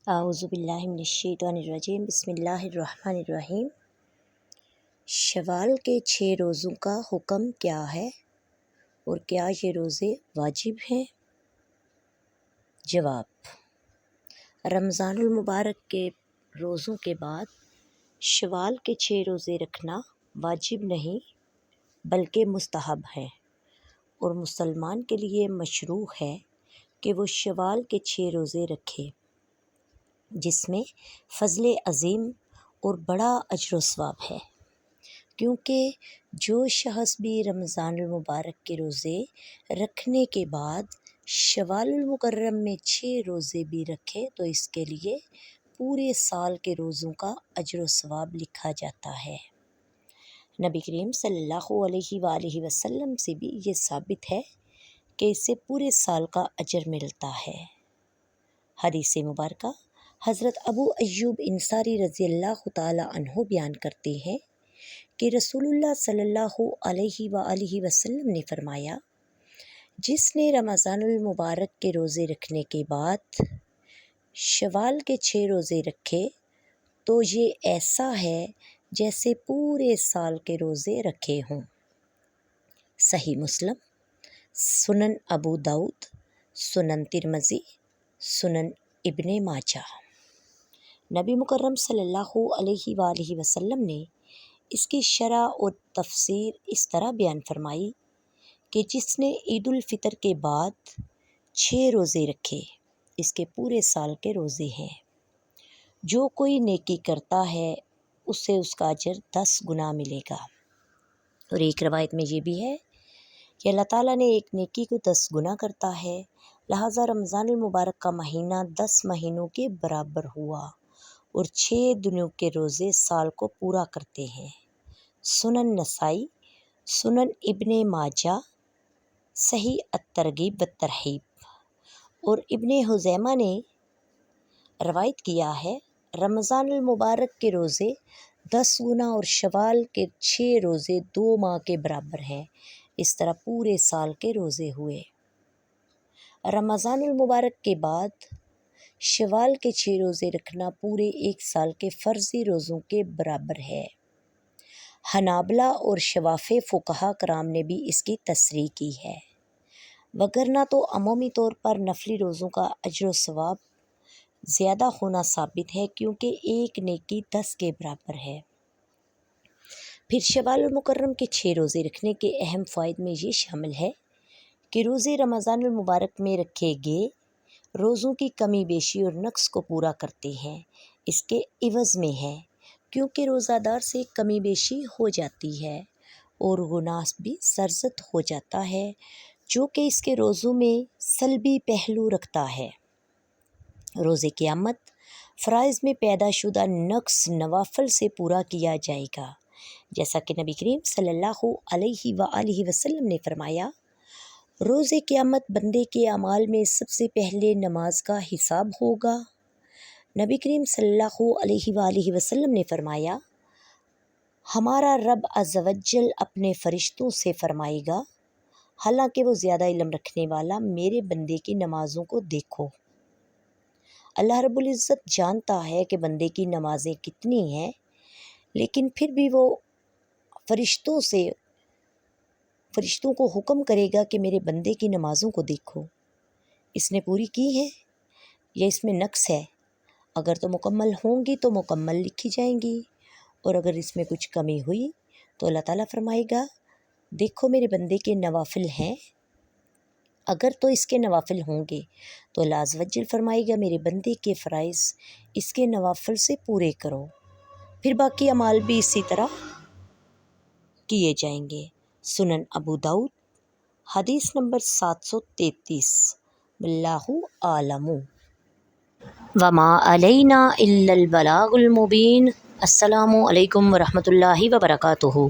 اعوذ باللہ من الشیطان الرجیم بسم اللہ الرحمن الرحیم۔ شوال کے 6 روزوں کا حکم کیا ہے اور کیا یہ روزے واجب ہیں؟ جواب: رمضان المبارک کے روزوں کے بعد شوال کے 6 روزے رکھنا واجب نہیں بلکہ مستحب ہے، اور مسلمان کے لیے مشروع ہے کہ وہ شوال کے 6 روزے رکھے، جس میں فضل عظیم اور بڑا اجر و ثواب ہے، کیونکہ جو شخص بھی رمضان المبارک کے روزے رکھنے کے بعد شوال المکرم میں 6 روزے بھی رکھے تو اس کے لیے پورے سال کے روزوں کا اجر و ثواب لکھا جاتا ہے۔ نبی کریم صلی اللہ علیہ وآلہ وسلم سے بھی یہ ثابت ہے کہ اسے پورے سال کا اجر ملتا ہے۔ حدیث مبارکہ حضرت ابو ایوب انصاری رضی اللہ تعالی عنہ بیان کرتے ہیں کہ رسول اللہ صلی اللہ علیہ وآلہ وسلم نے فرمایا، جس نے رمضان المبارک کے روزے رکھنے کے بعد شوال کے 6 روزے رکھے تو یہ ایسا ہے جیسے پورے سال کے روزے رکھے ہوں۔ صحیح مسلم، سنن ابو داؤد، سنن ترمذی، سنن ابن ماجہ۔ نبی مکرم صلی اللہ علیہ وآلہ وسلم نے اس کی شرح اور تفسیر اس طرح بیان فرمائی کہ جس نے عید الفطر کے بعد 6 روزے رکھے اس کے پورے سال کے روزے ہیں۔ جو کوئی نیکی کرتا ہے اسے اس کا اجر 10 گنا ملے گا، اور ایک روایت میں یہ بھی ہے کہ اللہ تعالیٰ نے ایک نیکی کو 10 گنا کرتا ہے، لہٰذا رمضان المبارک کا مہینہ 10 مہینوں کے برابر ہوا، اور 6 دنوں کے روزے سال کو پورا کرتے ہیں۔ سنن نسائی، سنن ابن ماجہ، صحیح الترغیب والترہیب، اور ابن خزیمہ نے روایت کیا ہے، رمضان المبارک کے روزے 10 گنا اور شوال کے 6 روزے 2 ماہ کے برابر ہیں، اس طرح پورے سال کے روزے ہوئے۔ رمضان المبارک کے بعد شوال کے 6 روزے رکھنا پورے 1 سال کے فرضی روزوں کے برابر ہے۔ حنابلہ اور شوافع فقہا کرام نے بھی اس کی تصریح کی ہے، وگرنہ تو عمومی طور پر نفلی روزوں کا اجر و ثواب زیادہ ہونا ثابت ہے، کیونکہ ایک نیکی 10 کے برابر ہے۔ پھر شوال المکرم کے 6 روزے رکھنے کے اہم فوائد میں یہ شامل ہے کہ روزے رمضان المبارک میں رکھے گئے روزوں کی کمی بیشی اور نقص کو پورا کرتے ہیں، اس کے عوض میں ہے، کیونکہ روزہ دار سے کمی بیشی ہو جاتی ہے اور گناہ بھی سرزد ہو جاتا ہے، جو کہ اس کے روزوں میں سلبی پہلو رکھتا ہے۔ روزے قیامت فرائض میں پیدا شدہ نقص نوافل سے پورا کیا جائے گا، جیسا کہ نبی کریم صلی اللہ علیہ وآلہ وسلم نے فرمایا، روز قیامت بندے کے اعمال میں سب سے پہلے نماز کا حساب ہوگا۔ نبی کریم صلی اللہ علیہ وآلہ وسلم نے فرمایا، ہمارا رب عز و جل اپنے فرشتوں سے فرمائے گا، حالانکہ وہ زیادہ علم رکھنے والا، میرے بندے کی نمازوں کو دیکھو۔ اللہ رب العزت جانتا ہے کہ بندے کی نمازیں کتنی ہیں، لیکن پھر بھی وہ فرشتوں کو حکم کرے گا کہ میرے بندے کی نمازوں کو دیکھو، اس نے پوری کی ہے یا اس میں نقص ہے؟ اگر تو مکمل ہوں گی تو مکمل لکھی جائیں گی، اور اگر اس میں کچھ کمی ہوئی تو اللہ تعالیٰ فرمائے گا، دیکھو میرے بندے کے نوافل ہیں، اگر تو اس کے نوافل ہوں گے تو اللہ عز و جل فرمائے گا، میرے بندے کے فرائض اس کے نوافل سے پورے کرو، پھر باقی اعمال بھی اسی طرح کیے جائیں گے۔ سنن ابو داؤد، حدیث نمبر 733۔ واللہ اعلم۔ وما علینا الا البلاغ المبین۔ السلام علیکم ورحمۃ اللہ وبرکاتہ۔